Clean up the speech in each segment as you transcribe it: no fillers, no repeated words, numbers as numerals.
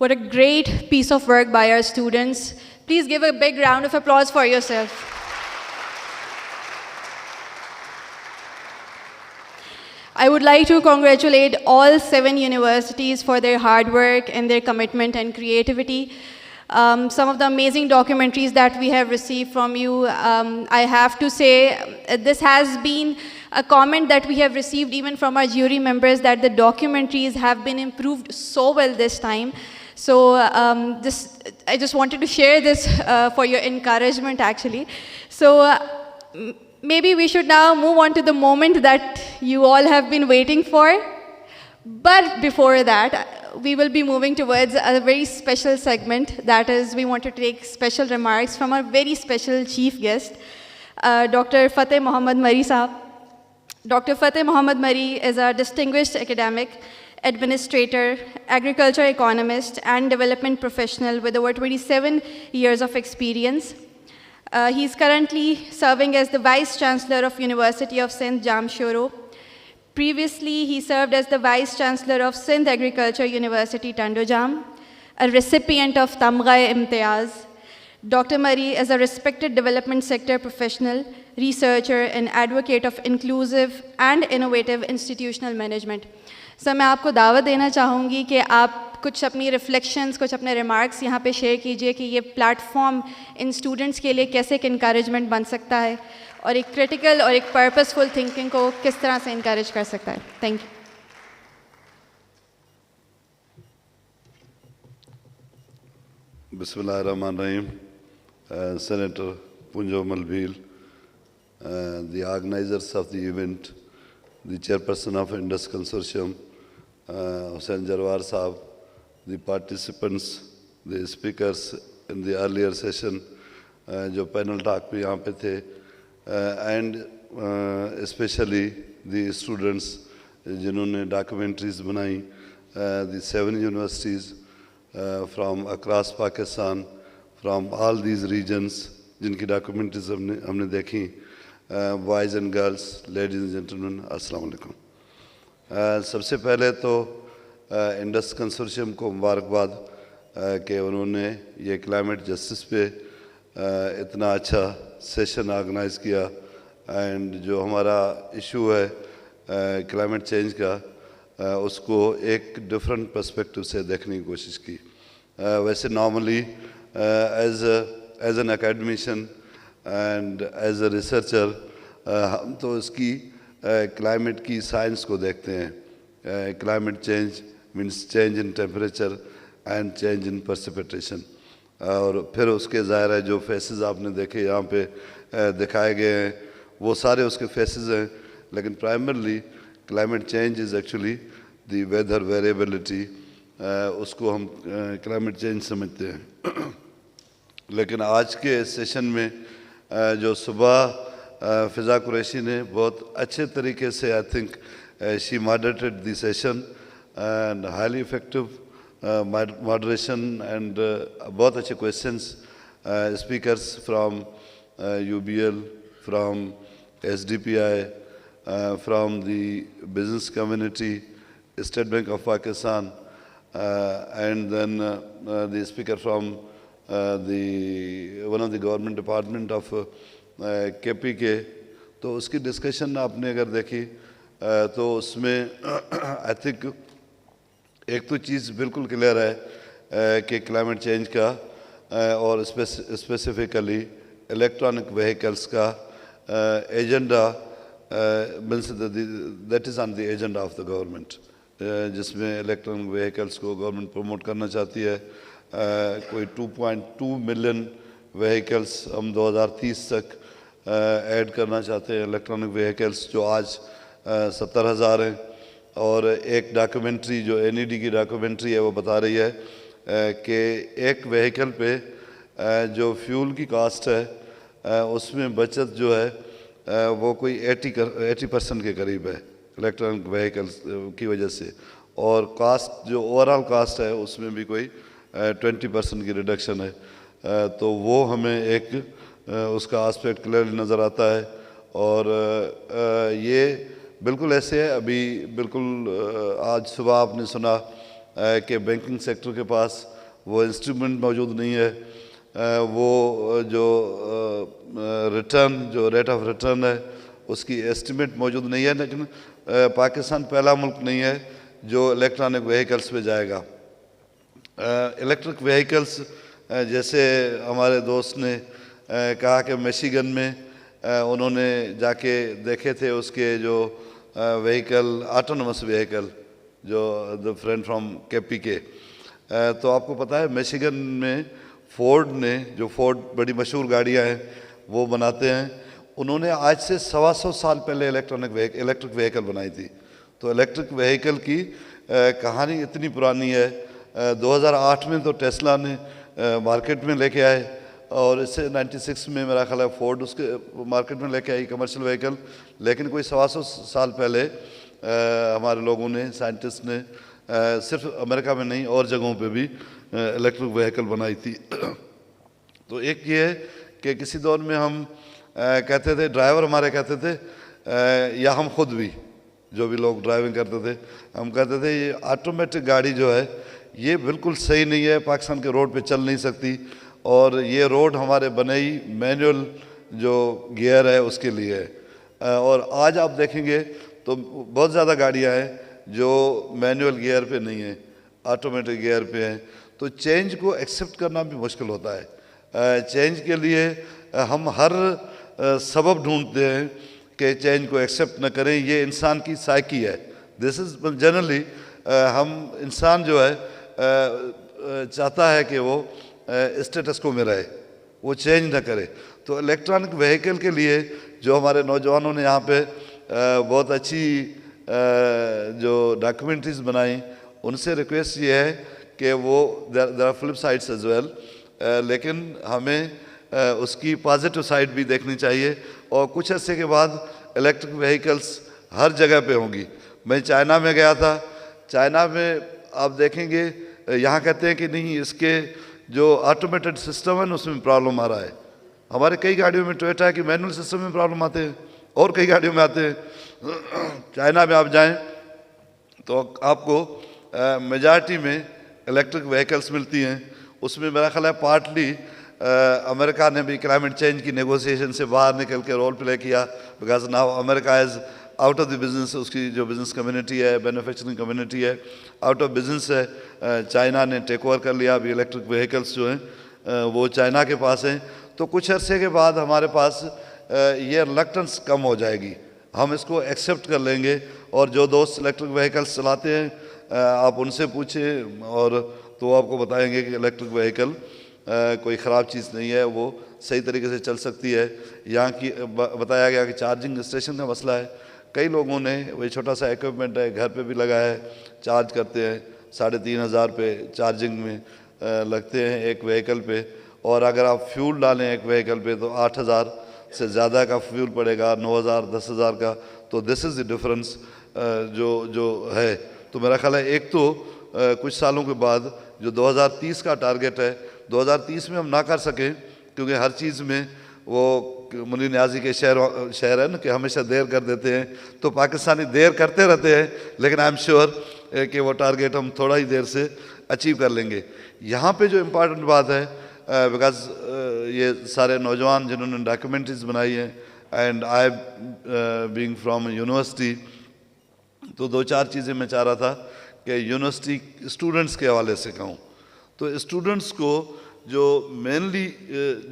What a great piece of work by our students. Please give a big round of applause for yourself. I would like to congratulate all 7 universities for their hard work and their commitment and creativity. Some of the amazing documentaries that we have received from you, I have to say, this has been a comment that we have received even from our jury members, that the documentaries have been improved so well this time. So I just wanted to share this for your encouragement, actually. So maybe we should now move on to the moment that you all have been waiting for. But before that, we will be moving towards a very special segment. That is, we want to take special remarks from our very special chief guest, Dr. Fateh Mohammad Mari Sahab. Dr. Fateh Mohammad Mari is a distinguished academic, administrator, agriculture economist, and development professional with over 27 years of experience. He is currently serving as the Vice Chancellor of University of Sindh Jamshoro. Previously, he served as the Vice Chancellor of Sindh Agriculture University Tandojam, a recipient of Tamgha Imtiaz. Dr. Mari is a respected development sector professional, researcher, and advocate of inclusive and innovative institutional management. Sir मैं आपको दावत देना चाहूँगी कि आप कुछ अपनी reflections, कुछ अपने रिमार्क्स यहाँ पे शेयर कीजिए कि ये प्लेटफॉर्म इन स्टूडेंट्स के लिए कैसे एक इनकरेजमेंट बन सकता है और एक क्रिटिकल और एक पर्पसफुल थिंकिंग को किस तरह से इनकरेज कर सकता है. Thank you. Bismillahirrahmanirrahim. Senator Punjo Malbhil, the organizers of the event, the chairperson of Indus Consortium, Hussain Jarwar Saab, the participants, the speakers in the earlier session, जो panel talk पे यहाँ पे थे, and especially the students जिन्होंने documentaries बनाई, the 7 universities from across Pakistan, from all these regions, जिनकी documentaries हमने देखी, boys and girls, ladies and gentlemen, अस्सलाम वालेकुम. सबसे पहले तो इंडस कंसोर्शियम को मुबारकबाद कि उन्होंने ये क्लाइमेट जस्टिस पे इतना अच्छा सेशन ऑर्गेनाइज़ किया एंड जो हमारा इशू है क्लाइमेट चेंज का उसको एक डिफरेंट पर्सपेक्टिव से देखने की कोशिश की. वैसे normally as an academician and as a researcher हम तो इसकी क्लाइमेट की साइंस को देखते हैं. Climate change means change in temperature and change in precipitation. और फिर उसके ज़ाहिर है जो फेसेस आपने देखे यहाँ पे दिखाए गए हैं वो सारे उसके फेसेस हैं, लेकिन primarily climate change is actually the weather variability, उसको हम क्लाइमेट चेंज समझते हैं. लेकिन आज के सेशन में जो सुबह फिज़ा कुरैशी ने बहुत अच्छे तरीके से I think she moderated the session and highly effective moderation and बहुत अच्छे questions, speakers from UBL, from SDPI, from the business community, state bank of Pakistan, and then the speaker from one of the government department of KPK. तो उसकी discussion आपने अगर देखी तो उसमें I think एक तो चीज़ बिल्कुल क्लियर है कि क्लाइमेट चेंज का और स्पेसिफिकली इलेक्ट्रॉनिक व्हीकल्स का agenda means that is on the agenda of the government, जिसमें इलेक्ट्रॉनिक व्हीकल्स को गवर्नमेंट प्रमोट करना चाहती है. कोई 2.2 मिलियन व्हीकल्स हम 2030 तक ऐड करना चाहते हैं इलेक्ट्रॉनिक व्हीकल्स, जो आज 70,000 हैं. और एक डॉक्यूमेंट्री जो NED की डॉक्यूमेंट्री है वो बता रही है कि एक व्हीकल पे जो फ्यूल की कास्ट है उसमें बचत जो है वो कोई 80% के करीब है इलेक्ट्रॉनिक व्हीकल्स की वजह से, और कास्ट जो ओवरऑल कास्ट है उसमें भी कोई 20% की रिडक्शन है. तो वो हमें एक उसका एस्पेक्ट क्लियरली नज़र आता है. और ये बिल्कुल ऐसे है, अभी बिल्कुल आज सुबह आपने सुना कि बैंकिंग सेक्टर के पास वो इंस्ट्रूमेंट मौजूद नहीं है, वो जो रिटर्न, जो रेट ऑफ रिटर्न है उसकी एस्टिमेट मौजूद नहीं है। लेकिन पाकिस्तान पहला मुल्क नहीं है जो इलेक्ट्रॉनिक व्हीकल्स पे जाएगा। इलेक्ट्रिक व्हीकल्स जैसे हमारे दोस्त ने कहा कि मिशिगन में उन्होंने जाके देखे थे उसके जो व्हीकल, ऑटोनमस व्हीकल, जो द फ्रेंड फ्रॉम KPK। तो आपको पता है मिशिगन में फोर्ड ने, जो फोर्ड बड़ी मशहूर गाड़ियाँ हैं वो बनाते हैं, उन्होंने आज से 125 साल पहले इलेक्ट्रिक व्हीकल बनाई थी। तो इलेक्ट्रिक व्हीकल की कहानी इतनी पुरानी है। 2008 में तो टेस्ला ने मार्केट में लेके आए, और इससे 96 में मेरा ख्याल है फोर्ड उसके मार्केट में लेके आई कमर्शियल व्हीकल। लेकिन कोई 125 साल पहले हमारे लोगों ने, साइंटिस्ट ने, सिर्फ अमेरिका में नहीं और जगहों पे भी इलेक्ट्रिक व्हीकल बनाई थी। तो एक ये है कि किसी दौर में हम कहते थे, ड्राइवर हमारे कहते थे, या हम खुद भी, जो भी लोग ड्राइविंग करते थे, हम कहते थे ये ऑटोमेटिक गाड़ी जो है ये बिल्कुल सही नहीं है, पाकिस्तान के रोड पे चल नहीं सकती, और ये रोड हमारे बने ही मैनुअल जो गियर है उसके लिए है। और आज आप देखेंगे तो बहुत ज़्यादा गाड़ियाँ हैं जो मैनुअल गियर पे नहीं है, ऑटोमेटिक गियर पे हैं। तो चेंज को एक्सेप्ट करना भी मुश्किल होता है। चेंज के लिए हम हर सबब ढूंढते हैं कि चेंज को एक्सेप्ट न करें, ये इंसान की साइकी है। दिस इज़ जनरली, हम इंसान जो है चाहता है कि वो स्टेटस को में रहे, वो चेंज ना करे। तो इलेक्ट्रॉनिक व्हीकल के लिए जो हमारे नौजवानों ने यहाँ पे बहुत अच्छी जो डॉक्यूमेंट्रीज बनाई, उनसे रिक्वेस्ट ये है कि वो there are flip sides as well, लेकिन हमें उसकी पॉजिटिव साइड भी देखनी चाहिए। और कुछ अर्से के बाद इलेक्ट्रिक व्हीकल्स हर जगह पे होंगी। मैं चाइना में गया था, चाइना में आप देखेंगे यहाँ कहते हैं कि नहीं, इसके जो ऑटोमेटेड सिस्टम है ना उसमें प्रॉब्लम आ रहा है। हमारे कई गाड़ियों में टोयोटा की मैनुअल सिस्टम में प्रॉब्लम आते हैं और कई गाड़ियों में आते हैं। चाइना में आप जाएं तो आपको मेजॉरिटी में इलेक्ट्रिक व्हीकल्स मिलती हैं। उसमें मेरा ख्याल है पार्टली अमेरिका ने भी क्लाइमेट चेंज की नेगोशिएशन से बाहर निकल के रोल प्ले किया, because now America is out of the business. उसकी जो बिज़नेस कम्युनिटी है, मैन्युफैक्चरिंग कम्युनिटी है, आउट ऑफ बिजनेस है। चाइना ने टेक ओवर कर लिया, अभी इलेक्ट्रिक व्हीकल्स जो हैं वो चाइना के पास हैं। तो कुछ अरसे के बाद हमारे पास ये रिलक्टेंस कम हो जाएगी, हम इसको एक्सेप्ट कर लेंगे। और जो दोस्त इलेक्ट्रिक व्हीकल्स चलाते हैं आप उनसे पूछें और तो आपको बताएंगे कि इलेक्ट्रिक व्हीकल कोई ख़राब चीज़ नहीं है, वो सही तरीके से चल सकती है। यहाँ की बताया गया कि चार्जिंग स्टेशन का मसला है। कई लोगों ने वही छोटा सा इक्विपमेंट है घर पे भी लगाया है, चार्ज करते हैं, 3500 पे चार्जिंग में लगते हैं एक व्हीकल पे। और अगर आप फ्यूल डालें एक व्हीकल पे तो 8000 से ज़्यादा का फ्यूल पड़ेगा, 9000, 10000 का। तो दिस इज़ द डिफरेंस जो है। तो मेरा ख्याल है एक तो कुछ सालों के बाद जो 2030 का टारगेट है, 2030 में हम ना कर सकें, क्योंकि हर चीज़ में वो मुनी न्याजी के शहर है ना कि हमेशा देर कर देते हैं, तो पाकिस्तानी देर करते रहते हैं। लेकिन आई एम श्योर कि वो टारगेट हम थोड़ा ही देर से अचीव कर लेंगे। यहाँ पे जो इम्पॉर्टेंट बात है, बिकॉज ये सारे नौजवान जिन्होंने डॉक्यूमेंट्रीज बनाई हैं and I being from university, तो 2-4 चीज़ें मैं चाह रहा था कि यूनिवर्सिटी स्टूडेंट्स के हवाले से कहूँ। तो स्टूडेंट्स को जो मेनली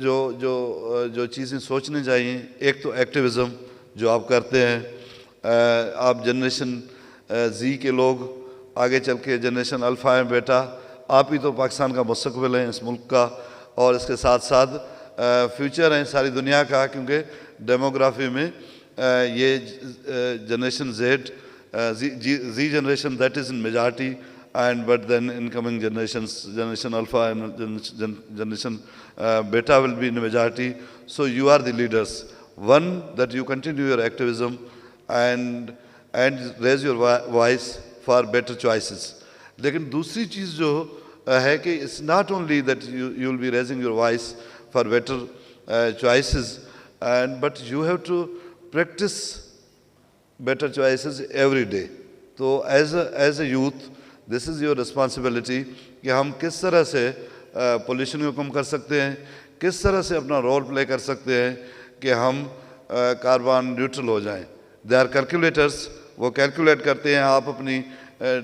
जो चीज़ें सोचनी चाहिए, एक तो एक्टिविज़म जो आप करते हैं, आप जनरेशन जी के लोग आगे चल के जनरेशन अल्फ़ा हैं बेटा, आप ही तो पाकिस्तान का मुस्तक़बिल हैं, इस मुल्क का, और इसके साथ साथ फ्यूचर हैं सारी दुनिया का। क्योंकि डेमोग्राफी में ये generation Z generation that is in majority, and but then incoming generations, generation alpha and generation beta will be in majority. So you are the leaders. One, that you continue your activism and raise your voice for better choices. लेकिन दूसरी चीज़ जो है कि it's not only that you will be raising your voice for better choices, but you have to practice better choices every day. तो as a youth this is your responsibility कि हम किस तरह से पोल्यूशन को कम कर सकते हैं, किस तरह से अपना रोल प्ले कर सकते हैं कि हम कार्बन न्यूट्रल हो जाएं। दे आर कैलकुलेटर्स, वो कैलकुलेट करते हैं। आप अपनी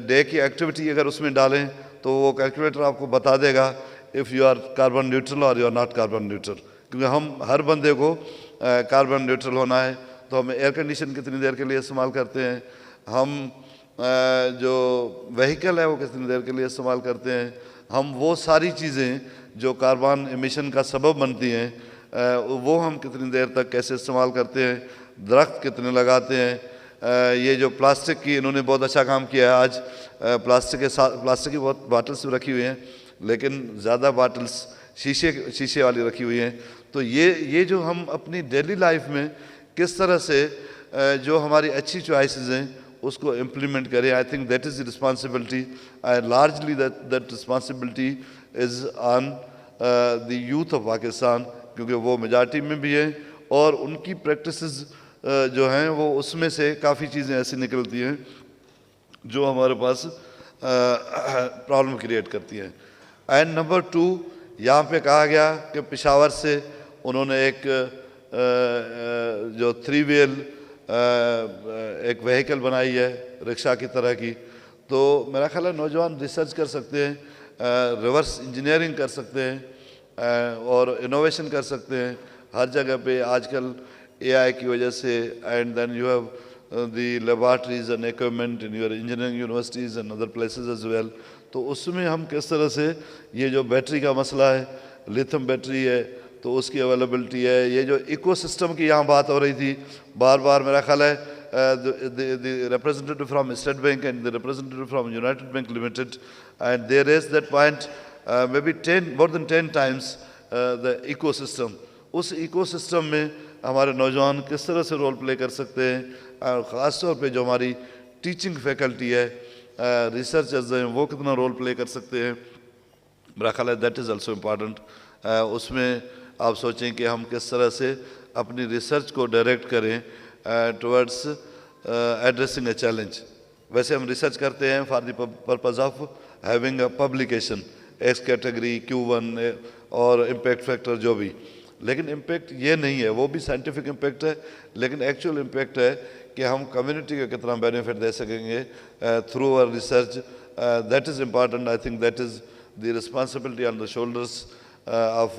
डे की एक्टिविटी अगर उसमें डालें तो वो कैलकुलेटर आपको बता देगा if you are carbon neutral और you are not carbon neutral. क्योंकि हम हर बंदे को कार्बन न्यूट्रल होना है, तो हम एयर कंडीशन कितनी देर के लिए इस्तेमाल करते हैं, हम जो व्हीकल है वो कितनी देर के लिए इस्तेमाल करते हैं, हम वो सारी चीज़ें जो कार्बन एमिशन का सबब बनती हैं वो हम कितनी देर तक कैसे इस्तेमाल करते हैं, दरख्त कितने लगाते हैं। ये जो प्लास्टिक की इन्होंने बहुत अच्छा काम किया है। आज प्लास्टिक के साथ प्लास्टिक की बहुत बॉटल्स रखी हुई हैं, लेकिन ज़्यादा बॉटल्स शीशे वाली रखी हुई हैं। तो ये जो हम अपनी डेली लाइफ में किस तरह से जो हमारी अच्छी चॉइसेस हैं उसको इम्प्लीमेंट करें, आई think that is the responsibility and largely that responsibility is on the youth of Pakistan, क्योंकि वो मेजॉरिटी में भी हैं और उनकी प्रैक्टिसेस जो हैं वो उसमें से काफ़ी चीज़ें ऐसी निकलती हैं जो हमारे पास प्रॉब्लम क्रिएट करती हैं। एंड नंबर 2, यहाँ पे कहा गया कि पेशावर से उन्होंने एक जो 3 व्हील एक व्हीकल बनाई है रिक्शा की तरह की। तो मेरा ख्याल है नौजवान रिसर्च कर सकते हैं, रिवर्स इंजीनियरिंग कर सकते हैं और इनोवेशन कर सकते हैं। हर जगह पे आजकल AI की वजह से, and then you have the laboratories and equipment in your engineering universities and other places as well. तो उसमें हम किस तरह से ये जो बैटरी का मसला है, लिथियम बैटरी है तो उसकी अवेलेबिलिटी है, ये जो इकोसिस्टम की यहाँ बात हो रही थी बार बार, मेरा ख्याल है the representative from State Bank and the representative from United Bank Limited, and they raised that point maybe more than 10 times the ecosystem. उस इकोसिस्टम में हमारे नौजवान किस तरह से रोल प्ले कर सकते हैं, और ख़ास तौर पे जो हमारी टीचिंग फैकल्टी है, रिसर्चर्स हैं, वो कितना रोल प्ले कर सकते हैं। मेरा ख्याल है दैट इज़ ऑल्सो इम्पॉर्टेंट। उसमें आप सोचें कि हम किस तरह से अपनी रिसर्च को डायरेक्ट करें टुवर्ड्स एड्रेसिंग ए चैलेंज। वैसे हम रिसर्च करते हैं for the purpose of having a publication, x category, Q1 और इम्पैक्ट फैक्टर जो भी, लेकिन इम्पैक्ट ये नहीं है, वो भी साइंटिफिक इम्पैक्ट है, लेकिन एक्चुअल इम्पैक्ट है कि हम कम्युनिटी को कितना बेनिफिट दे सकेंगे through our research. That is important. I think that is the responsibility on the shoulders of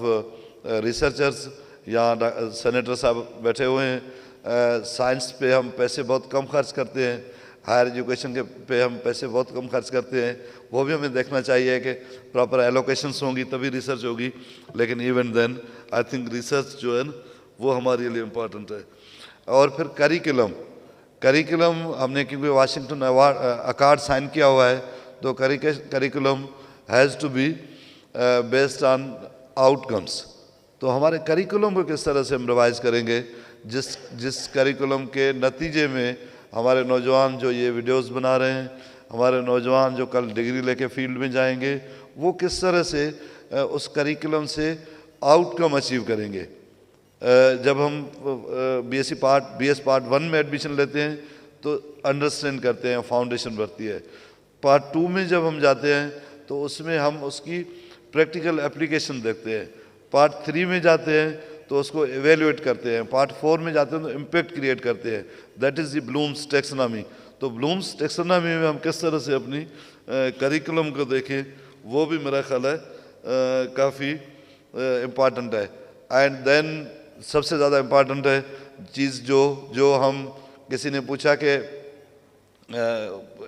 researchers. यहाँ सेनेटर साहब बैठे हुए हैं। साइंस पे हम पैसे बहुत कम खर्च करते हैं, हायर एजुकेशन के पे हम पैसे बहुत कम खर्च करते हैं। वो भी हमें देखना चाहिए कि प्रॉपर एलोकेशंस होंगी तभी रिसर्च होगी, लेकिन even then I think research जो है ना वो हमारे लिए इम्पॉर्टेंट है। और फिर करिकुलम हमने क्योंकि वाशिंगटन अकॉर्ड साइन किया हुआ है, तो curriculum has to be based on outcomes. तो हमारे करिकुलम को किस तरह से हम रिवाइज करेंगे, जिस करिकुलम के नतीजे में हमारे नौजवान जो ये वीडियोस बना रहे हैं, हमारे नौजवान जो कल डिग्री लेके फील्ड में जाएंगे, वो किस तरह से उस करिकुलम से आउटकम अचीव करेंगे। जब हम BS पार्ट 1 में एडमिशन लेते हैं तो अंडरस्टैंड करते हैं, फाउंडेशन बढ़ती है। पार्ट 2 में जब हम जाते हैं तो उसमें हम उसकी प्रैक्टिकल एप्लीकेशन देखते हैं। पार्ट 3 में जाते हैं तो उसको एवेल्युएट करते हैं। पार्ट 4 में जाते हैं तो इम्पैक्ट क्रिएट करते हैं। That is the Bloom's taxonomy. तो ब्लूम्स टैक्सोनॉमी में हम किस तरह से अपनी करिकुलम को देखें, वो भी मेरा ख्याल है काफ़ी इम्पॉर्टेंट है। एंड देन सबसे ज़्यादा इम्पॉर्टेंट है चीज़ जो हम किसी ने पूछा कि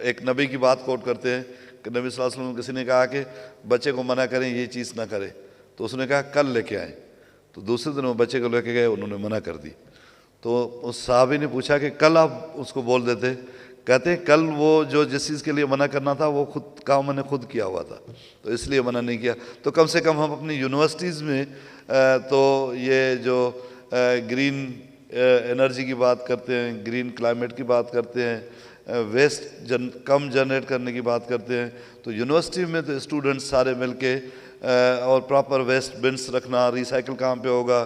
एक नबी की बात कोट करते हैं कि नबी सल्लल्लाहु अलैहि वसल्लम किसी ने कहा कि बच्चे को मना करें ये चीज़ ना करे, तो उसने कहा कल लेके आए। तो दूसरे दिन वो बच्चे को लेके गए, उन्होंने मना कर दी। तो उस साहबी ने पूछा कि कल आप उसको बोल देते, कहते हैं कल वो जो जिस चीज़ के लिए मना करना था वो खुद काम मैंने खुद किया हुआ था, तो इसलिए मना नहीं किया। तो कम से कम हम अपनी यूनिवर्सिटीज़ में तो ये जो ग्रीन एनर्जी की बात करते हैं, ग्रीन क्लाइमेट की बात करते हैं, वेस्ट कम जनरेट करने की बात करते हैं, तो यूनिवर्सिटी में तो स्टूडेंट्स सारे मिल के और प्रॉपर वेस्ट बिन्स रखना, रिसाइकिल कहाँ पे होगा,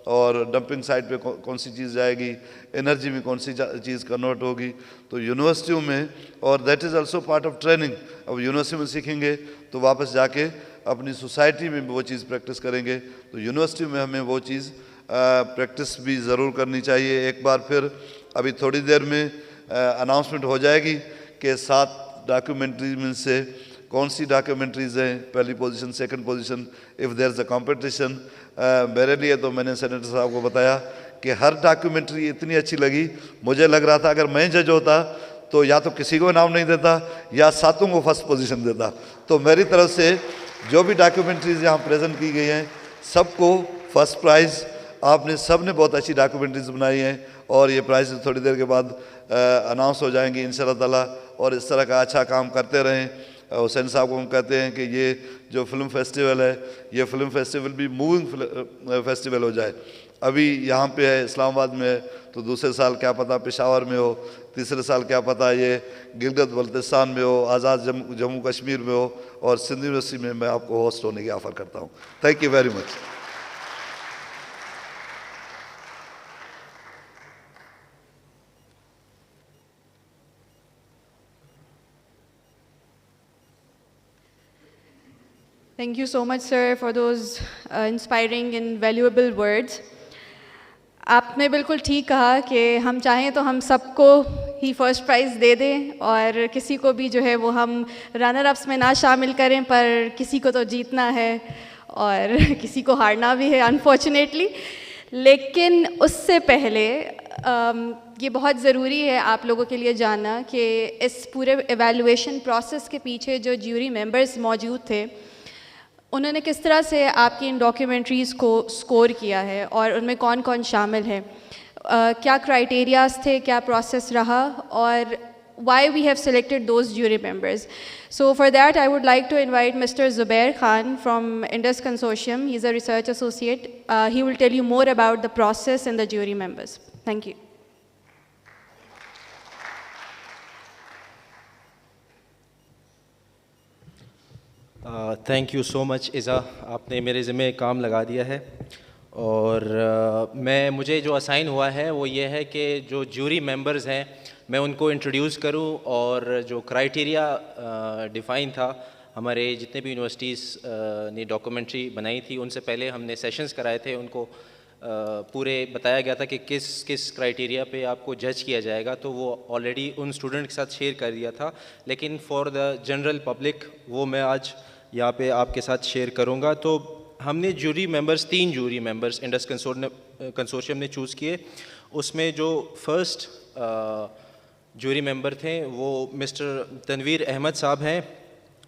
और डंपिंग साइट पे कौन सी चीज़ जाएगी, एनर्जी में कौन सी चीज़ कन्वर्ट होगी। तो यूनिवर्सिटियों में, और that is also part of training, अब यूनिवर्सिटी में सीखेंगे तो वापस जाके अपनी सोसाइटी में वो चीज़ प्रैक्टिस करेंगे। तो यूनिवर्सिटी में हमें वो चीज़ प्रैक्टिस भी ज़रूर करनी चाहिए। एक बार फिर अभी थोड़ी देर में अनाउंसमेंट हो जाएगी कि 7 डॉक्यूमेंट्री में से कौन सी डॉक्यूमेंट्रीज़ हैं, पहली position, second position, if there is a competition. मेरे लिए तो मैंने सेनेटर साहब को बताया कि हर डॉक्यूमेंट्री इतनी अच्छी लगी, मुझे लग रहा था अगर मैं जज होता तो या तो किसी को इनाम नहीं देता या 7 को फर्स्ट पोजीशन देता। तो मेरी तरफ से जो भी डॉक्यूमेंट्रीज़ यहाँ प्रेजेंट की गई हैं सबको फर्स्ट प्राइज़। आपने सब ने बहुत अच्छी डॉक्यूमेंट्रीज बनाई हैं और ये प्राइज़ थोड़ी देर के बाद अनाउंस हो जाएंगी इंशाल्लाह ताला। और इस तरह का अच्छा काम करते रहें। हुसैन साहब को हम कहते हैं कि ये जो फिल्म फेस्टिवल है, ये फिल्म फेस्टिवल भी मूविंग फेस्टिवल हो जाए। अभी यहाँ पे है, इस्लामाबाद में है, तो दूसरे साल क्या पता पेशावर में हो, तीसरे साल क्या पता ये गिलगित बल्तिस्तान में हो, आज़ाद जम्मू कश्मीर में हो, और सिंध यूनिवर्सिटी में मैं आपको होस्ट होने की ऑफ़र करता हूँ। Thank you very much. Thank you so much, sir, for those inspiring and valuable words. आपने बिल्कुल ठीक कहा कि हम चाहें तो हम सबको ही फर्स्ट प्राइज़ दे दें और किसी को भी जो है वो हम रनर अप्स में ना शामिल करें, पर किसी को तो जीतना है और किसी को हारना भी है अनफॉर्चुनेटली। लेकिन उससे पहले ये बहुत ज़रूरी है आप लोगों के लिए जानना कि इस पूरे एवेलुएशन प्रोसेस के पीछे जो ज्यूरी मेंबर्स मौजूद थे उन्होंने किस तरह से आपकी इन डॉक्यूमेंट्रीज़ को स्कोर किया है और उनमें कौन कौन शामिल है, क्या क्राइटेरियाज थे, क्या प्रोसेस रहा, और why we have selected those jury members. So for that I would like to invite Mr. Zubair Khan from Indus Consortium. He's a research associate. He will tell you more about the process and the jury members. Thank you. Thank you so much Iza, आपने मेरे ज़िम्मे काम लगा दिया है। और मुझे जो assign हुआ है वो ये है कि जो ज्यूरी मेंबर्स हैं मैं उनको इंट्रोड्यूस करूं, और जो क्राइटेरिया डिफ़ाइन था, हमारे जितने भी यूनिवर्सिटीज़ ने डॉक्यूमेंट्री बनाई थी उनसे पहले हमने सेशंस कराए थे, उनको पूरे बताया गया था कि किस किस क्राइटेरिया पे आपको जज किया जाएगा, तो वो ऑलरेडी उन स्टूडेंट के साथ शेयर कर दिया था। लेकिन फॉर द जनरल पब्लिक वो मैं आज यहाँ पे आपके साथ शेयर करूँगा। तो हमने jury members 3 jury members Indus consortium ने चूज़ किए। उसमें जो फर्स्ट जूरी मेंबर थे वो मिस्टर तनवीर अहमद साहब हैं।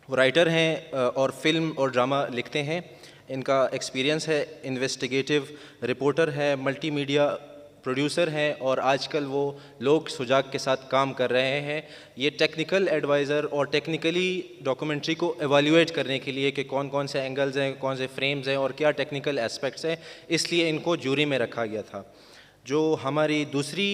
वो राइटर हैं और फिल्म और ड्रामा लिखते हैं। इनका एक्सपीरियंस है, इन्वेस्टिगेटिव रिपोर्टर है, मल्टीमीडिया प्रोड्यूसर हैं, और आजकल वो लोक सुजाग के साथ काम कर रहे हैं। ये टेक्निकल एडवाइज़र और टेक्निकली डॉक्यूमेंट्री को एवेल्युएट करने के लिए कि कौन कौन से एंगल्स हैं, कौन से फ्रेम्स हैं और क्या टेक्निकल एस्पेक्ट्स हैं, इसलिए इनको जूरी में रखा गया था। जो हमारी दूसरी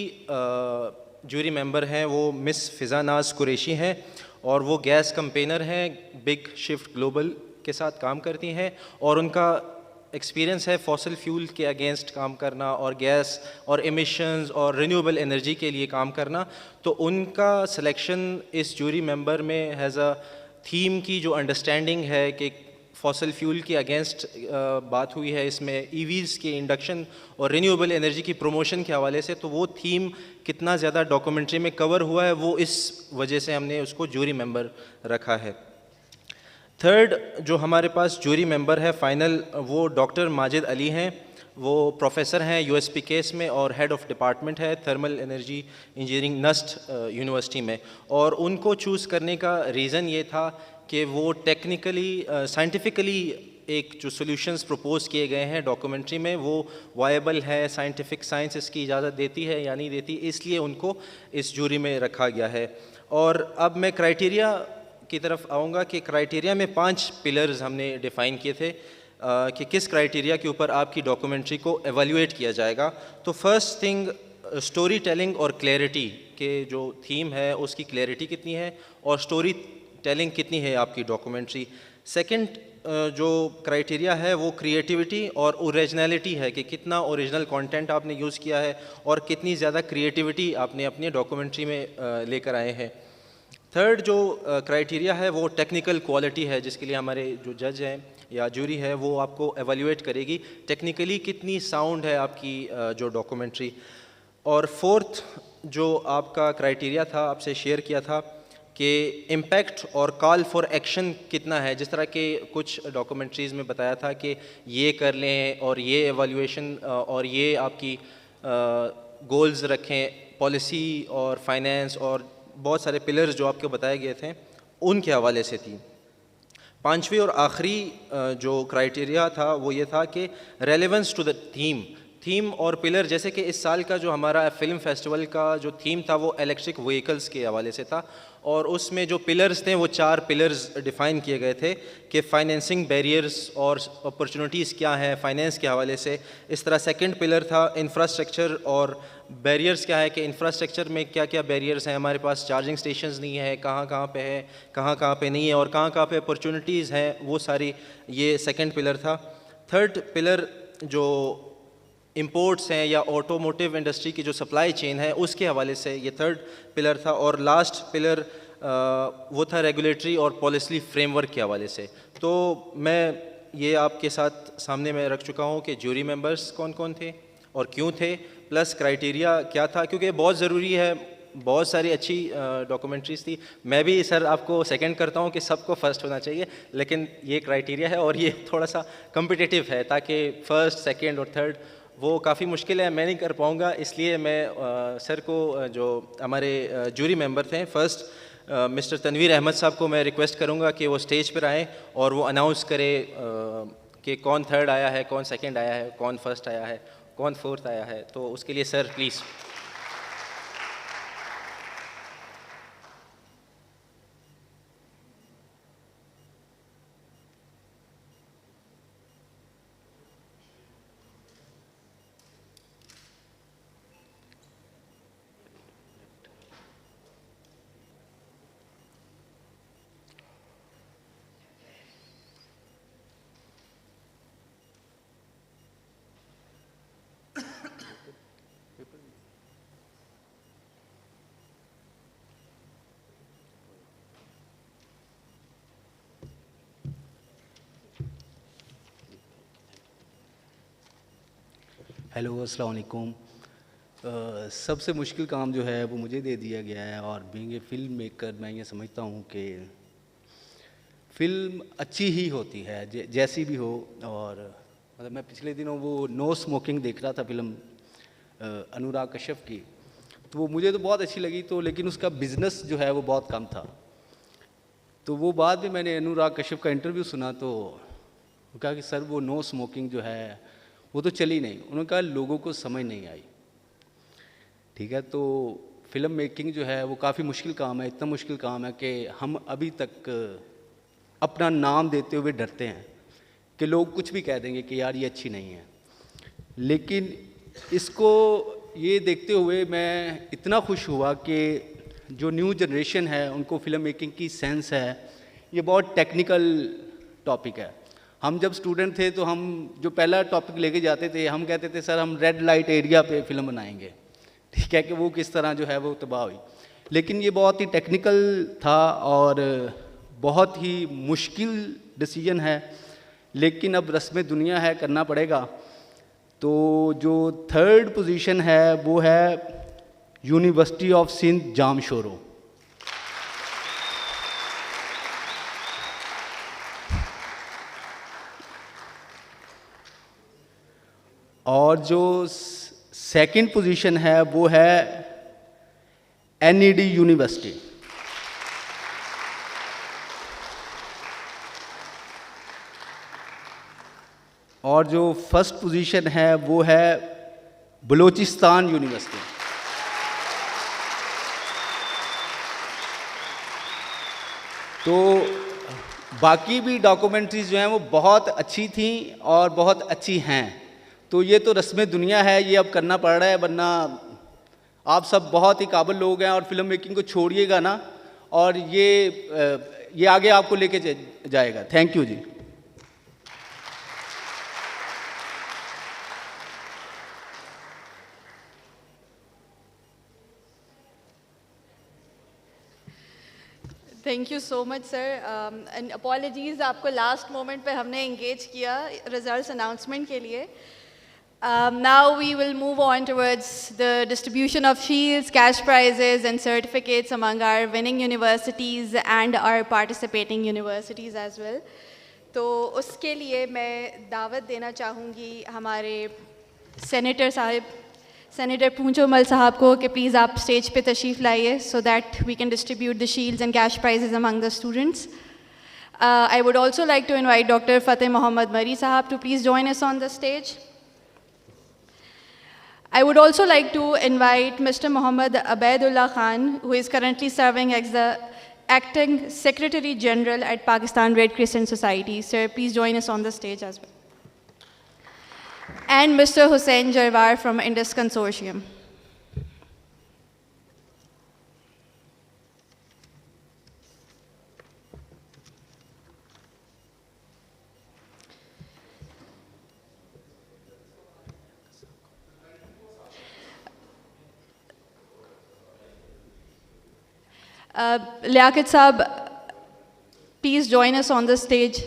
जूरी मेंबर हैं वो मिस फ़िज़ा नाज़ कुरैशी हैं, और वो गैस कंपेनर हैं, बिग शिफ्ट ग्लोबल के साथ काम करती हैं, और उनका एक्सपीरियंस है फॉसिल फ्यूल के अगेंस्ट काम करना और गैस और एमिशंस और रिन्यूएबल एनर्जी के लिए काम करना। तो उनका सिलेक्शन इस जूरी मेंबर में हैज़ अ थीम की जो अंडरस्टैंडिंग है कि फॉसिल फ्यूल के अगेंस्ट बात हुई है इसमें, ईवीज़ के इंडक्शन और रिन्यूएबल एनर्जी की प्रमोशन के हवाले से, तो वो थीम कितना ज़्यादा डॉक्यूमेंट्री में कवर हुआ है वो इस वजह से हमने उसको जूरी मेंबर रखा है। थर्ड जो हमारे पास जूरी मेंबर है फाइनल, वो डॉक्टर माजिद अली हैं। वो प्रोफेसर हैं यूएसपी केस में और हेड ऑफ डिपार्टमेंट है thermal energy engineering NUST university में। और उनको चूज़ करने का रीज़न ये था कि वो टेक्निकली साइंटिफिकली एक जो सॉल्यूशंस प्रपोज किए गए हैं डॉक्यूमेंट्री में वो वायबल है, साइंटिफिक साइंस इसकी इजाज़त देती है या नहीं देती, इसलिए उनको इस जूरी में रखा गया है। और अब मैं क्राइटेरिया की तरफ आऊँगा कि क्राइटेरिया में 5 पिलर्स हमने डिफ़ाइन किए थे कि किस क्राइटेरिया के ऊपर आपकी डॉक्यूमेंट्री को एवेल्युएट किया जाएगा। तो फर्स्ट थिंग स्टोरी टेलिंग और क्लैरिटी के जो थीम है उसकी क्लैरिटी कितनी है और स्टोरी टेलिंग कितनी है आपकी डॉक्यूमेंट्री। सेकंड जो क्राइटेरिया है वो क्रिएटिविटी और ओरिजिनलिटी है कि कितना ओरिजिनल कंटेंट आपने यूज़ किया है और कितनी ज़्यादा क्रिएटिविटी आपने अपनी डॉक्यूमेंट्री में लेकर आए हैं। थर्ड जो क्राइटेरिया है वो टेक्निकल क्वालिटी है, जिसके लिए हमारे जो जज हैं या जूरी है वो आपको एवेल्युएट करेगी टेक्निकली कितनी साउंड है आपकी जो डॉक्यूमेंट्री। और फोर्थ जो आपका क्राइटेरिया था आपसे शेयर किया था कि इम्पैक्ट और कॉल फॉर एक्शन कितना है। जिस तरह के कुछ डॉक्यूमेंट्रीज़ में बताया था कि ये कर लें और ये एवेल्युएशन और ये आपकी गोल्स रखें, पॉलिसी और फाइनेंस और बहुत सारे पिलर्स जो आपको बताए गए थे उनके हवाले से थी। पांचवी और आखिरी जो क्राइटेरिया था वो ये था कि रेलेवेंस टू द थीम और पिलर। जैसे कि इस साल का जो हमारा फिल्म फेस्टिवल का जो थीम था वो इलेक्ट्रिक व्हीकल्स के हवाले से था और उसमें जो पिलर्स थे वो 4 पिलर्स डिफ़ाइन किए गए थे कि फाइनेंसिंग बैरियर्स और अपॉर्चुनिटीज़ क्या हैं फाइनेंस के हवाले से। इस तरह सेकंड पिलर था इंफ्रास्ट्रक्चर और बैरियर्स क्या है कि इंफ्रास्ट्रक्चर में क्या क्या बैरियर्स हैं, हमारे पास चार्जिंग स्टेशंस नहीं है, कहाँ कहाँ पे है, कहाँ पे नहीं है और कहाँ पे अपॉर्चुनिटीज़ हैं, वो सारी ये सेकंड पिलर था। थर्ड पिलर जो इंपोर्ट्स हैं या ऑटोमोटिव इंडस्ट्री की जो सप्लाई चेन है उसके हवाले से ये थर्ड पिलर था। और लास्ट पिलर वो था रेगुलेटरी और पॉलिसी फ्रेमवर्क के हवाले से। तो मैं ये आपके साथ सामने में रख चुका हूँ कि जूरी मेंबर्स कौन कौन थे और क्यों थे, प्लस क्राइटेरिया क्या था, क्योंकि बहुत ज़रूरी है। बहुत सारी अच्छी डॉक्यूमेंट्रीज़ थी। मैं भी सर आपको सेकंड करता हूँ कि सबको फर्स्ट होना चाहिए, लेकिन ये क्राइटेरिया है और ये थोड़ा सा कम्पिटिटिव है ताकि फ़र्स्ट सेकंड और थर्ड वो काफ़ी मुश्किल है, मैं नहीं कर पाऊँगा। इसलिए मैं सर को जो हमारे जूरी मेंबर थे फर्स्ट मिस्टर तनवीर अहमद साहब को मैं रिक्वेस्ट करूँगा कि वो स्टेज पर आएँ और वो अनाउंस करे कि कौन थर्ड आया है, कौन सेकंड आया है, कौन फर्स्ट आया है, कौन फोर्थ आया है। तो उसके लिए सर प्लीज़। हेलो, अस्सलाम वालेकुम। सबसे मुश्किल काम जो है वो मुझे दे दिया गया है और बीइंग ए फिल्म मेकर मैं ये समझता हूँ कि फ़िल्म अच्छी ही होती है जैसी भी हो। और मतलब मैं पिछले दिनों वो नो स्मोकिंग देख रहा था फिल्म अनुराग कश्यप की, तो वो मुझे तो बहुत अच्छी लगी, तो लेकिन उसका बिज़नेस जो है वो बहुत कम था। तो वो बाद में मैंने अनुराग कश्यप का इंटरव्यू सुना तो वो कहा कि सर वो नो स्मोकिंग जो है वो तो चली नहीं। उन्होंने कहा लोगों को समझ नहीं आई। ठीक है, तो फिल्म मेकिंग जो है वो काफ़ी मुश्किल काम है। इतना मुश्किल काम है कि हम अभी तक अपना नाम देते हुए डरते हैं कि लोग कुछ भी कह देंगे कि यार ये अच्छी नहीं है। लेकिन इसको ये देखते हुए मैं इतना खुश हुआ कि जो न्यू जनरेशन है उनको फिल्म मेकिंग की सेंस है। ये बहुत टेक्निकल टॉपिक है। हम जब स्टूडेंट थे तो हम जो पहला टॉपिक लेके जाते थे हम कहते थे सर हम रेड लाइट एरिया पे फिल्म बनाएंगे। ठीक है, कि वो किस तरह जो है वो तबाह हुई। लेकिन ये बहुत ही टेक्निकल था और बहुत ही मुश्किल डिसीजन है, लेकिन अब रस्म दुनिया है, करना पड़ेगा। तो जो थर्ड पोजीशन है वो है यूनिवर्सिटी ऑफ सिंध जामशोरो। और जो सेकंड पोजीशन है वो है NED यूनिवर्सिटी। और जो फर्स्ट पोजीशन है वो है बलूचिस्तान यूनिवर्सिटी। तो बाकी भी डॉक्यूमेंट्रीज जो हैं वो बहुत अच्छी थी और बहुत अच्छी हैं। तो ये तो रस्म दुनिया है, ये अब करना पड़ रहा है, वरना आप सब बहुत ही काबिल लोग हैं और फिल्म मेकिंग को छोड़िएगा ना। और ये आगे आपको लेके जाएगा। थैंक यू जी। Thank you so much sir and apologies आपको लास्ट मोमेंट पे हमने इंगेज किया रिजल्ट्स अनाउंसमेंट के लिए. Now we will move on towards the distribution of shields, cash prizes and certificates among our winning universities and our participating universities as well. तो उसके लिए मैं दावत देना चाहूँगी हमारे सेनेटर साहब सेनेटर पूंजोमल साहब को कि प्लीज़ आप स्टेज पे तशरीफ़ लाइए so that we can distribute the shields and cash prizes among the students. I would also like to invite Dr. Fateh Mohammad Mari Sahab to please join us on the stage. I would also like to invite Mr. Muhammad Abaidullah Khan, who is currently serving as the Acting Secretary General at Pakistan Red Crescent Society. Sir, please join us on the stage as well. And Mr. Hussain Jarwar from Indus Consortium. Liaquat Saab, please join us on the stage.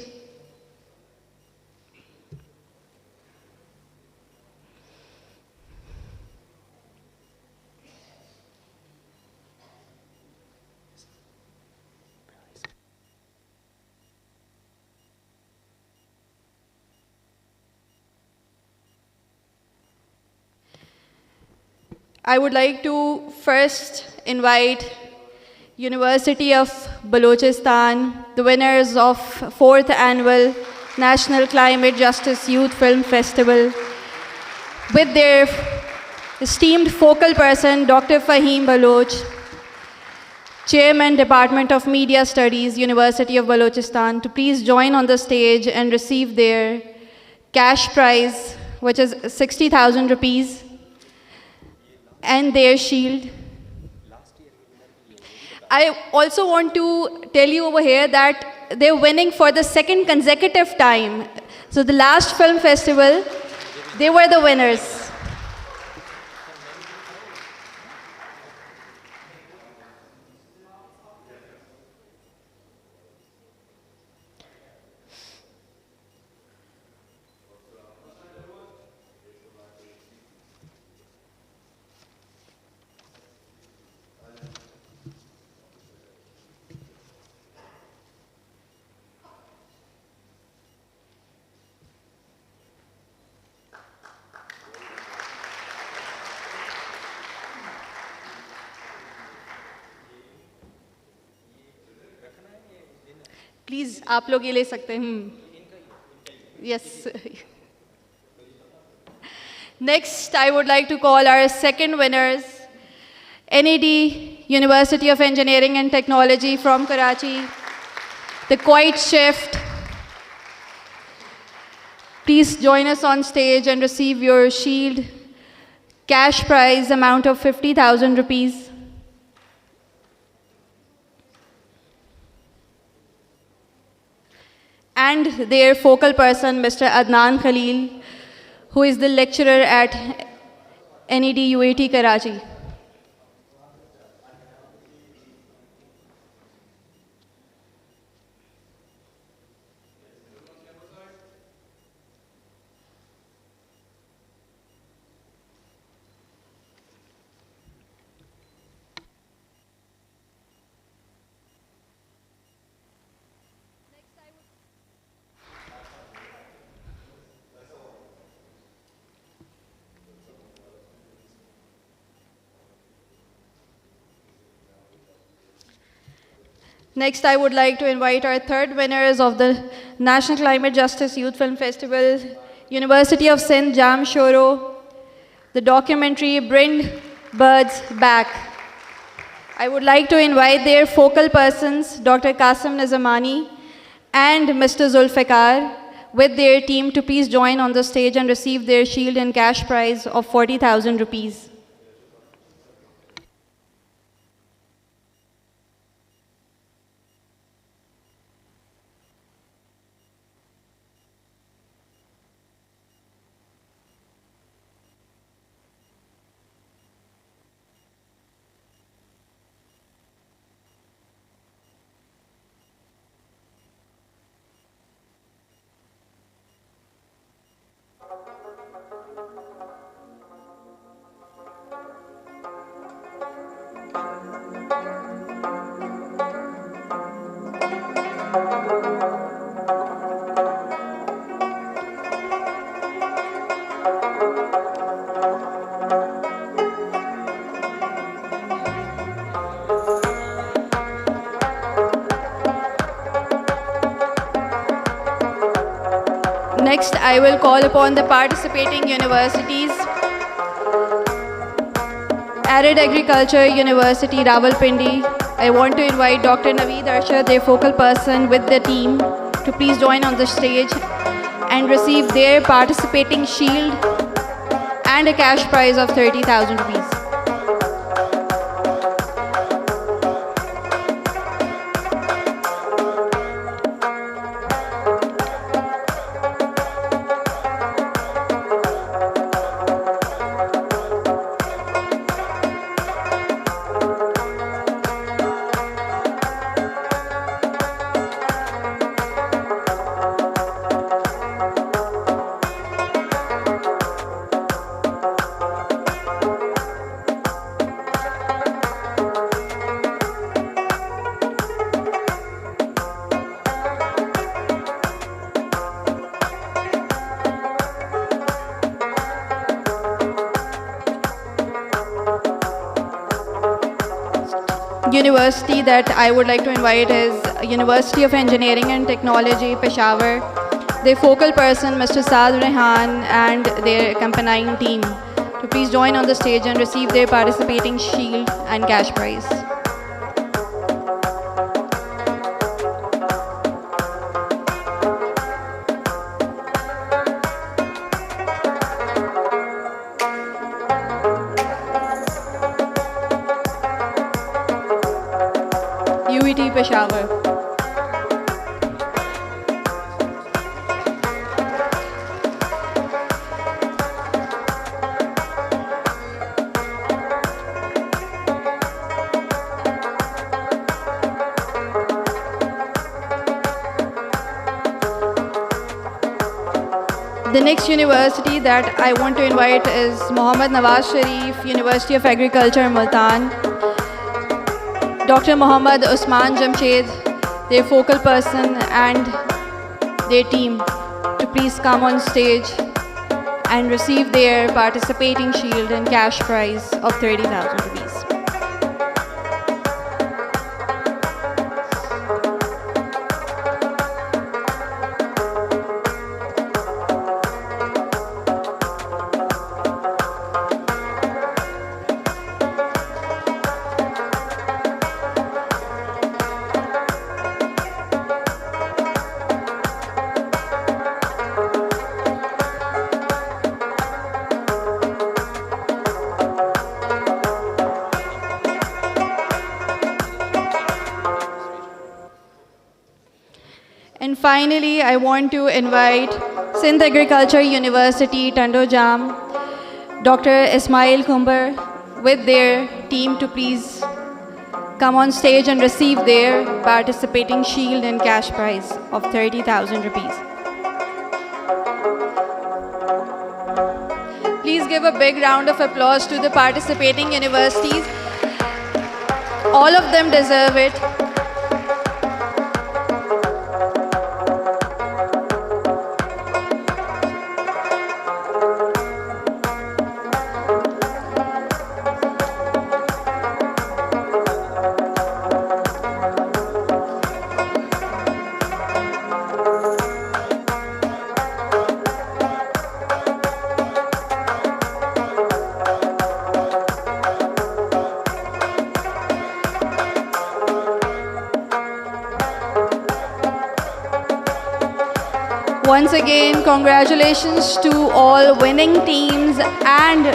I would like to first invite University of Balochistan, the winners of 4th Annual National Climate Justice Youth Film Festival, with their esteemed focal person, Dr. Fahim Baloch, Chairman, Department of Media Studies, University of Balochistan, to please join on the stage and receive their cash prize, which is 60,000 rupees, and their shield. I also want to tell you over here that they're winning for the second consecutive time. So the last film festival, they were the winners. Please आप लोग ये ले सकते हैं yes next I would like to call our second winners NED University of Engineering and Technology from Karachi, the Kuwait Shift. Please join us on stage and receive your shield, cash prize amount of 50,000 rupees. And their focal person, Mr. Adnan Khalil, who is the lecturer at NED UAT Karachi. Next, I would like to invite our third winners of the National Climate Justice Youth Film Festival, University of Sindh Jamshoro, the documentary Bring Birds Back. I would like to invite their focal persons, Dr. Qasim Nizamani and Mr. Zulfikar, with their team to please join on the stage and receive their shield and cash prize of 40,000 rupees. Next, I will call upon the participating universities. Arid Agriculture University, Rawalpindi. I want to invite Dr. Naveed Arshad, their focal person with the team, to please join on the stage and receive their participating shield and a cash prize of 30,000 rupees. University that I would like to invite is University of Engineering and Technology, Peshawar. Their focal person, Mr. Saad Rehan, and their accompanying team to please join on the stage and receive their participating shield and cash prize. UET Peshawar. The next university that I want to invite is Mohammad Nawaz Sharif, University of Agriculture, Multan. Dr. Mohammad Usman Jamshed, their focal person and their team to please come on stage and receive their participating shield and cash prize of 30,000 rupees. And finally, I want to invite Sindh Agriculture University, Tandojam, Dr. Ismail Kumbar with their team to please come on stage and receive their participating shield and cash prize of 30,000 rupees. Please give a big round of applause to the participating universities. All of them deserve it. Once again, congratulations to all winning teams and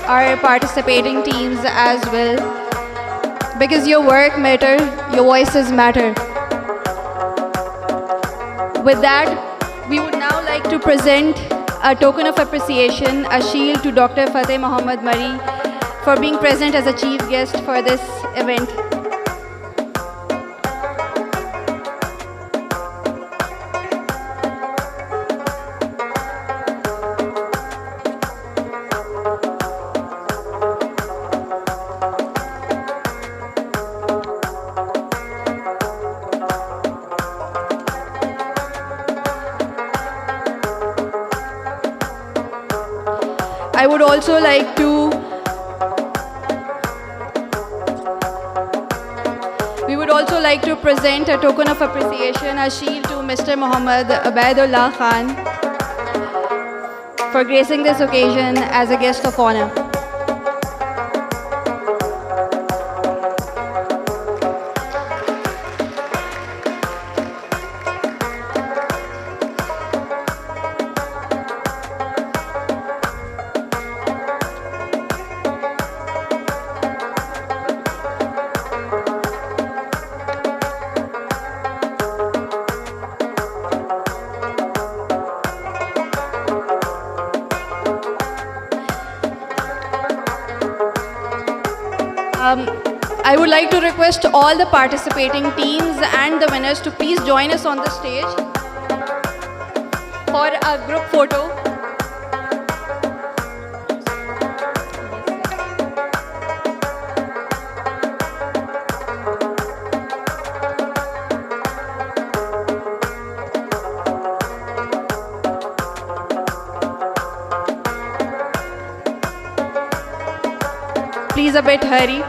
our participating teams as well. Because your work matters, your voices matter. With that, we would now like to present a token of appreciation, a shield to Dr. Fateh Muhammad Mari for being present as a chief guest for this event. I would also like to present a token of appreciation, a shield to Mr. Muhammad Abaidullah Khan for gracing this occasion as a guest of honor. I would like to request all the participating teams and the winners to please join us on the stage for a group photo. Please a bit hurry.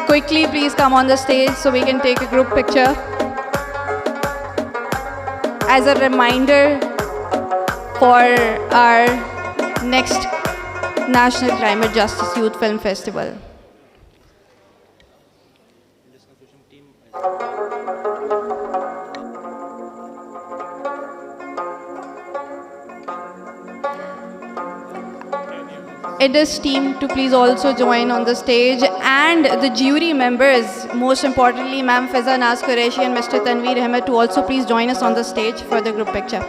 Quickly, please come on the stage so we can take a group picture. As a reminder for our next National Climate Justice Youth Film Festival. IDIS team to please also join on the stage, and the jury members, most importantly Ma'am Fiza Naz Qureshi and Mr. Tanveer Ahmed, to also please join us on the stage for the group picture.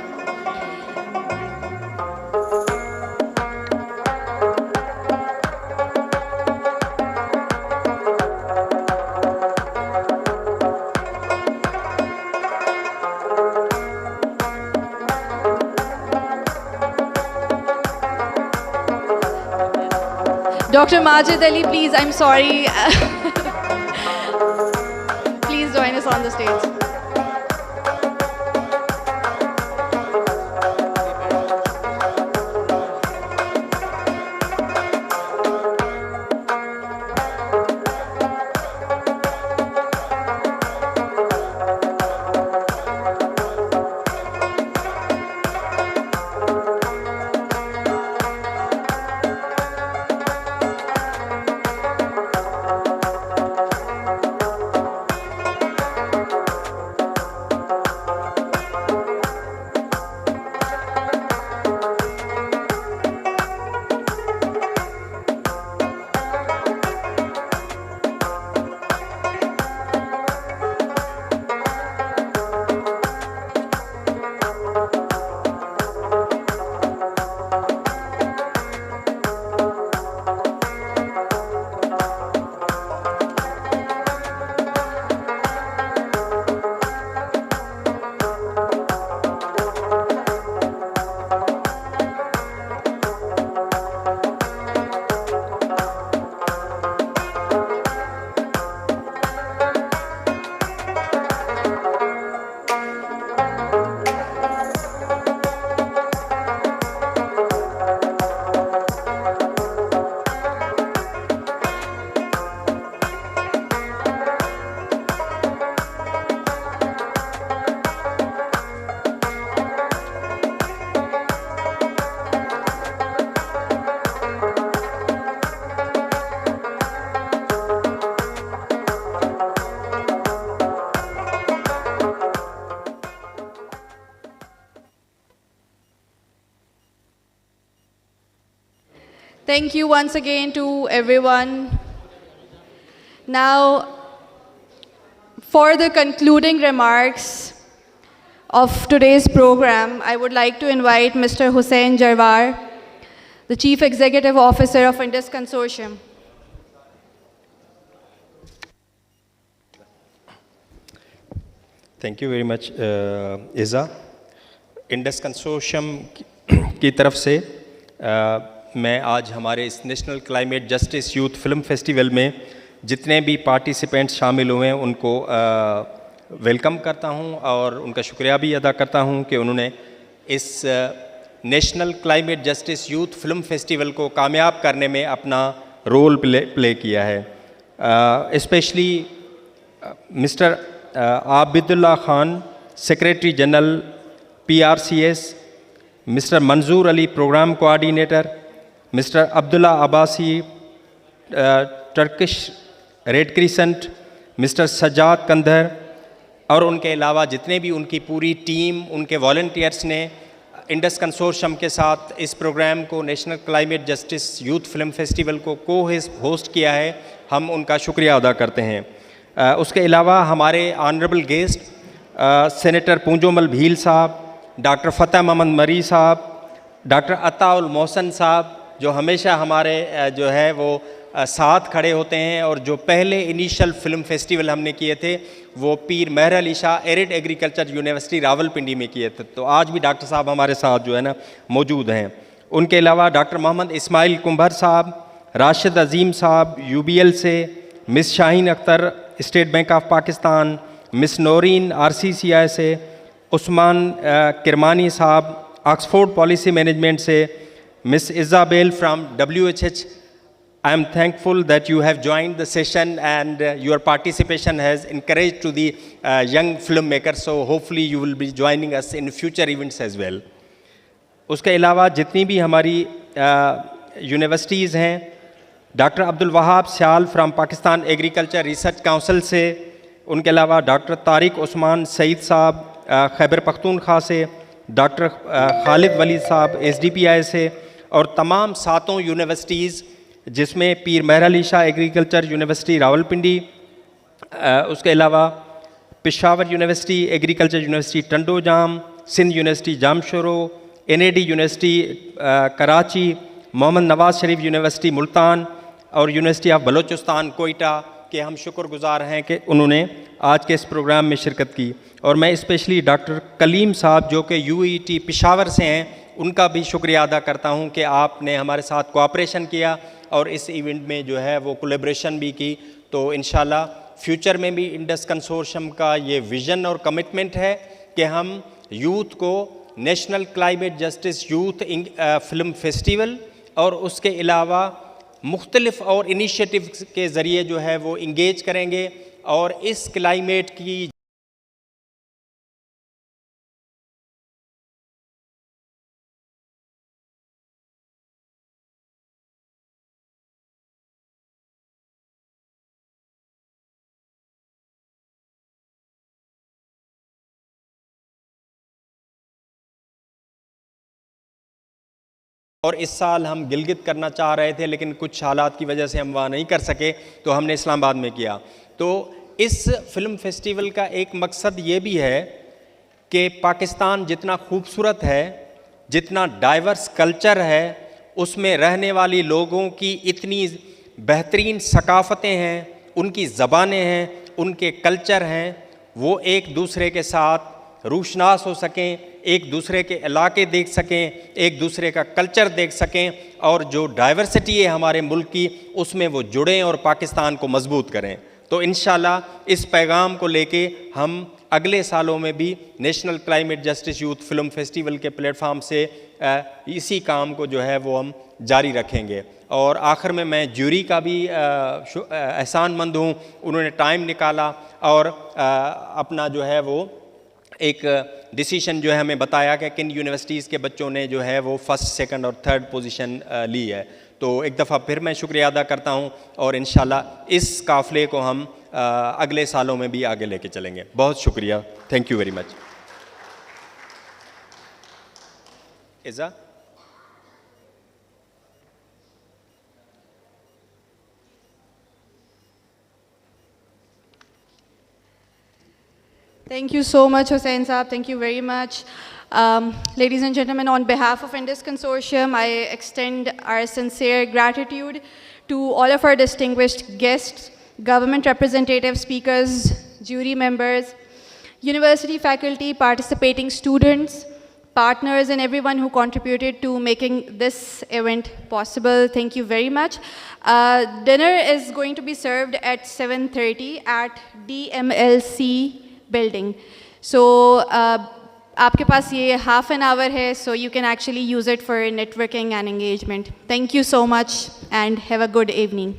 Dr. Majid Ali, please, I'm sorry. Please join us on the stage. Thank you once again to everyone. Now, for the concluding remarks of today's program, I would like to invite Mr. Hussain Jarwar, the Chief Executive Officer of Indus Consortium. Thank you very much Iza. Indus consortium की तरफ से मैं आज हमारे इस national climate justice youth film festival में जितने भी पार्टिसिपेंट्स शामिल हुए हैं उनको वेलकम करता हूं और उनका शुक्रिया भी अदा करता हूं कि उन्होंने इस national climate justice youth film festival को कामयाब करने में अपना रोल प्ले किया है। Specially mister Abidullah Khan, secretary general PRCS, Mr. Manzoor Ali, Program Coordinator, Mr. Abdullah Abbasi, Turkish Red Crescent, Mr. Sajjad Kandhar, और उनके अलावा जितने भी उनकी पूरी टीम, उनके वॉलंटियर्स ने इंडस कंसोर्शियम के साथ इस प्रोग्राम को, national climate justice youth film festival को होस्ट किया है, हम उनका शुक्रिया अदा करते हैं। उसके अलावा हमारे ऑनरेबल गेस्ट सेनेटर पूंजोमल भील साहब, डॉक्टर फ़तेह मोहम्मद मरी साहब, डॉक्टर अताउल मोहसन साहब, जो हमेशा हमारे जो है वो साथ खड़े होते हैं, और जो पहले इनिशियल फिल्म फेस्टिवल हमने किए थे वो Pir Mehr Ali Shah arid agriculture university Rawalpindi में किए थे। तो आज भी डॉक्टर साहब हमारे साथ जो है ना मौजूद हैं। उनके अलावा डॉक्टर मोहम्मद इस्माइल कुंभर साहब, राशिद अजीम साहब UBL से, miss Shaheen Akhtar state bank of Pakistan, miss Naureen RCCI से, उस्मान किरमानी साहब ऑक्सफोर्ड पॉलिसी मैनेजमेंट से, miss Isabel from WHH. I am thankful that you have joined the session and your participation has encouraged to the young filmmakers. So hopefully you will be joining us in future events as well. उसके अलावा जितनी भी हमारी universities हैं, doctor Abdul Wahab Sial from Pakistan agriculture research council से, उनके अलावा doctor Tariq Usman Saeed साहब खैबर पख्तूनख्वा से, डॉक्टर खालिद वली साहब SDPI से, और तमाम 7 यूनिवर्सिटीज़ जिसमें पीर मेहर अली शाह एग्रीकल्चर यूनिवर्सिटी रावलपिंडी, उसके अलावा Peshawar university, agriculture university Tandojam, Sindh university Jamshoro, NAD university Karachi, Mohammad Nawaz Sharif university Multan और यूनिवर्सिटी ऑफ बलोचिस्तान कोयटा के हम शुक्रगुजार हैं कि उन्होंने आज के इस प्रोग्राम में शिरकत की। और मैं स्पेशली डॉक्टर कलीम साहब जो कि UET पेशावर से हैं, उनका भी शुक्रिया अदा करता हूं कि आपने हमारे साथ कोऑपरेशन किया और इस इवेंट में जो है वो कोलैबोरेशन भी की। तो इंशाल्लाह फ्यूचर में भी इंडस कंसोर्शियम का ये विज़न और कमिटमेंट है कि हम यूथ को national climate justice youth film festival और उसके अलावा मुख्तलिफ और इनिशिएटिव के ज़रिए जो है वो इंगेज करेंगे और इस क्लाइमेट की और इस साल हम गिलगित करना चाह रहे थे, लेकिन कुछ हालात की वजह से हम वहाँ नहीं कर सके, तो हमने इस्लामाबाद में किया। तो इस फिल्म फेस्टिवल का एक मकसद ये भी है कि पाकिस्तान जितना खूबसूरत है, जितना डाइवर्स कल्चर है, उसमें रहने वाली लोगों की इतनी बेहतरीन सकाफ़तें हैं, उनकी ज़बानें हैं, उनके कल्चर हैं, वो एक दूसरे के साथ रूशनास हो सकें, एक दूसरे के इलाके देख सकें, एक दूसरे का कल्चर देख सकें, और जो डाइवर्सिटी है हमारे मुल्क की उसमें वो जुड़ें और पाकिस्तान को मजबूत करें। तो इंशाल्लाह इस पैगाम को लेके हम अगले सालों में भी national climate justice youth film festival के प्लेटफार्म से इसी काम को जो है वो हम जारी रखेंगे। और आखिर में मैं ज्यूरी का भी एहसानमंद हूँ, उन्होंने टाइम निकाला और अपना जो है वो एक डिसीशन जो है हमें बताया कि किन यूनिवर्सिटीज़ के बच्चों ने जो है वो फर्स्ट, सेकंड और थर्ड पोजीशन ली है। तो एक दफ़ा फिर मैं शुक्रिया अदा करता हूं और इंशाल्लाह इस काफ़िले को हम अगले सालों में भी आगे लेके चलेंगे। बहुत शुक्रिया, thank you very much. Iza Thank you so much, Hussain Saab. Thank you very much. Ladies and gentlemen, on behalf of Indus Consortium, I extend our sincere gratitude to all of our distinguished guests, government representatives, speakers, jury members, university faculty, participating students, partners, and everyone who contributed to making this event possible. Thank you very much. Dinner is going to be served at 7:30 at DMLC building. So आपके पास ये half an hour है, so you can actually use it for networking and engagement. Thank you so much and have a good evening.